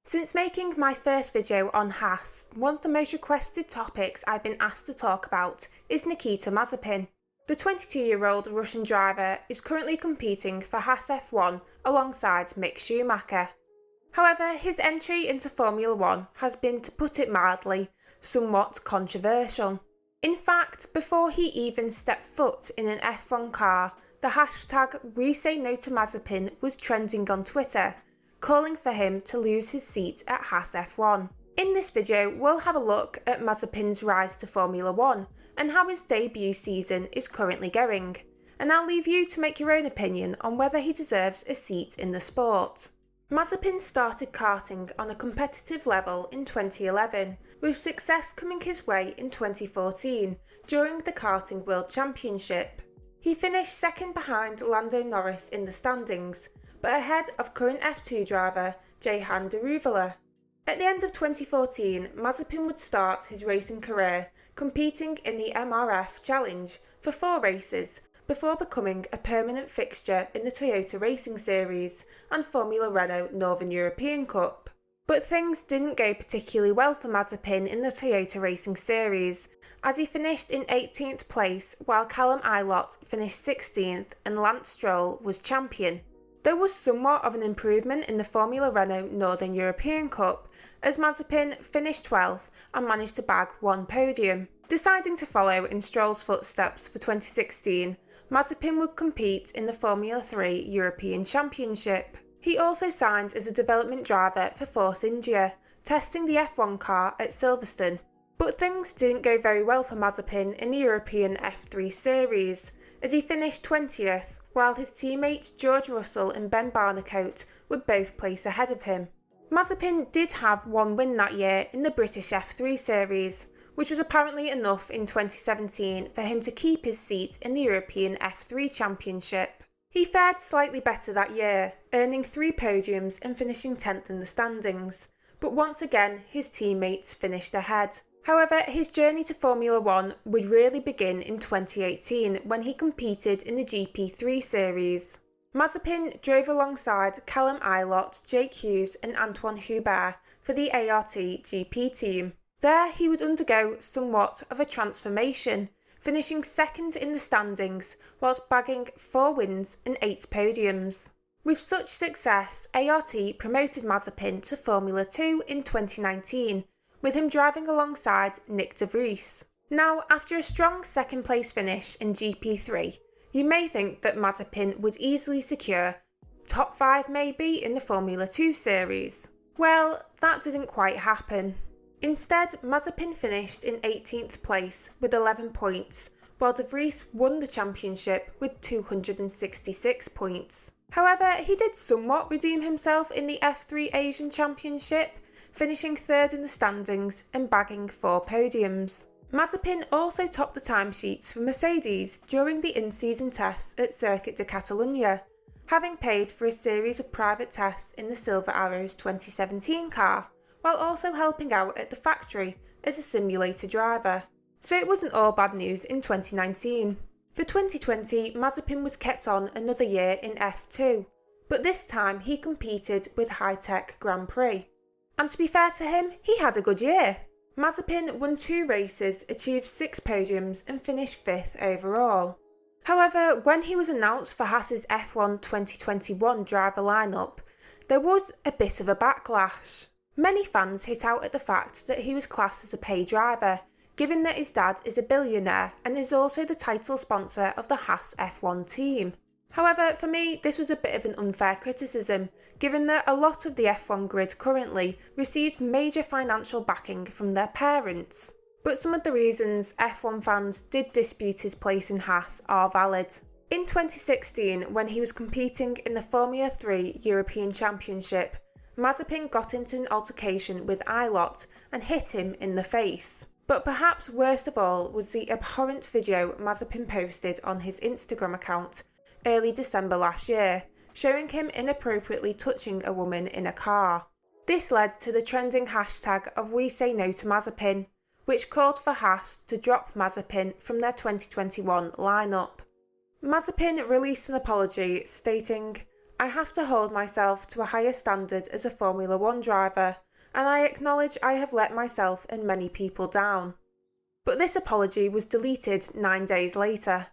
Since making my first video on Haas, one of the most requested topics I've been asked to talk about is Nikita Mazepin. The 22-year-old Russian driver is currently competing for Haas F1 alongside Mick Schumacher. However, his entry into Formula 1 has been, to put it mildly, somewhat controversial. In fact, before he even stepped foot in an F1 car, the hashtag WeSayNoToMazepin was trending on Twitter, calling for him to lose his seat at Haas F1. In this video, we'll have a look at Mazepin's rise to Formula 1 and how his debut season is currently going, and I'll leave you to make your own opinion on whether he deserves a seat in the sport. Mazepin started karting on a competitive level in 2011, with success coming his way in 2014 during the Karting World Championship. He finished second behind Lando Norris in the standings, but ahead of current F2 driver Jehan Daruvala. At the end of 2014, Mazepin would start his racing career competing in the MRF Challenge for 4 races before becoming a permanent fixture in the Toyota Racing Series and Formula Renault Northern European Cup. But things didn't go particularly well for Mazepin in the Toyota Racing Series, as he finished in 18th place while Callum Ilott finished 16th and Lance Stroll was champion. There was somewhat of an improvement in the Formula Renault Northern European Cup, as Mazepin finished 12th and managed to bag 1 podium. Deciding to follow in Stroll's footsteps for 2016, Mazepin would compete in the Formula 3 European Championship. He also signed as a development driver for Force India, testing the F1 car at Silverstone. But things didn't go very well for Mazepin in the European F3 Series, as he finished 20th, while his teammates George Russell and Ben Barnicoat would both place ahead of him. Mazepin did have 1 win that year in the British F3 Series, which was apparently enough in 2017 for him to keep his seat in the European F3 Championship. He fared slightly better that year, earning 3 podiums and finishing 10th in the standings, but once again his teammates finished ahead. However, his journey to Formula 1 would really begin in 2018 when he competed in the GP3 Series. Mazepin drove alongside Callum Ilott, Jake Hughes and Antoine Hubert for the ART GP team. There he would undergo somewhat of a transformation, finishing second in the standings whilst bagging 4 wins and 8 podiums. With such success, ART promoted Mazepin to Formula 2 in 2019, with him driving alongside Nick de Vries. Now, after a strong second place finish in GP3, you may think that Mazepin would easily secure top 5 maybe in the Formula 2 series. Well, that didn't quite happen. Instead, Mazepin finished in 18th place with 11 points, while de Vries won the championship with 266 points. However, he did somewhat redeem himself in the F3 Asian Championship, finishing 3rd in the standings and bagging 4 podiums. Mazepin also topped the timesheets for Mercedes during the in-season tests at Circuit de Catalunya, having paid for a series of private tests in the Silver Arrows 2017 car, while also helping out at the factory as a simulator driver. So it wasn't all bad news in 2019. For 2020, Mazepin was kept on another year in F2, but this time he competed with High Tech Grand Prix. And to be fair to him, he had a good year. Mazepin won 2 races, achieved 6 podiums and finished 5th overall. However, when he was announced for Haas's F1 2021 driver lineup, there was a bit of a backlash. Many fans hit out at the fact that he was classed as a pay driver, given that his dad is a billionaire and is also the title sponsor of the Haas F1 team. However, for me, this was a bit of an unfair criticism, given that a lot of the F1 grid currently received major financial backing from their parents. But some of the reasons F1 fans did dispute his place in Haas are valid. In 2016, when he was competing in the Formula 3 European Championship, Mazepin got into an altercation with Ilott and hit him in the face. But perhaps worst of all was the abhorrent video Mazepin posted on his Instagram account early December last year, showing him inappropriately touching a woman in a car. This led to the trending hashtag of WeSayNoToMazepin, which called for Haas to drop Mazepin from their 2021 lineup. Mazepin released an apology stating, I have to hold myself to a higher standard as a Formula 1 driver, and I acknowledge I have let myself and many people down. But this apology was deleted 9 days later.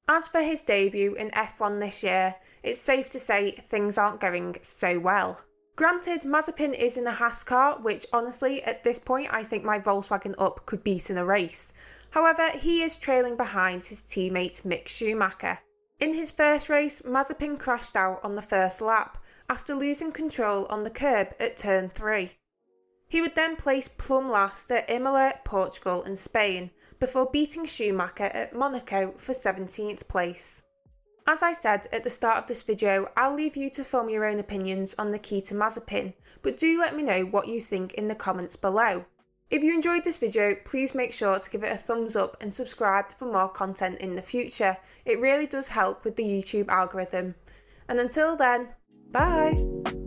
As for his debut in F1 this year, it's safe to say things aren't going so well. Granted, Mazepin is in a Haas car, which honestly, at this point, I think my Volkswagen Up could beat in a race. However, he is trailing behind his teammate Mick Schumacher. In his first race, Mazepin crashed out on the first lap after losing control on the curb at turn 3. He would then place plumb last at Imola, Portugal and Spain, before beating Schumacher at Monaco for 17th place. As I said at the start of this video, I'll leave you to form your own opinions on Nikita Mazepin, but do let me know what you think in the comments below. If you enjoyed this video, please make sure to give it a thumbs up and subscribe for more content in the future. It really does help with the YouTube algorithm. And until then, bye!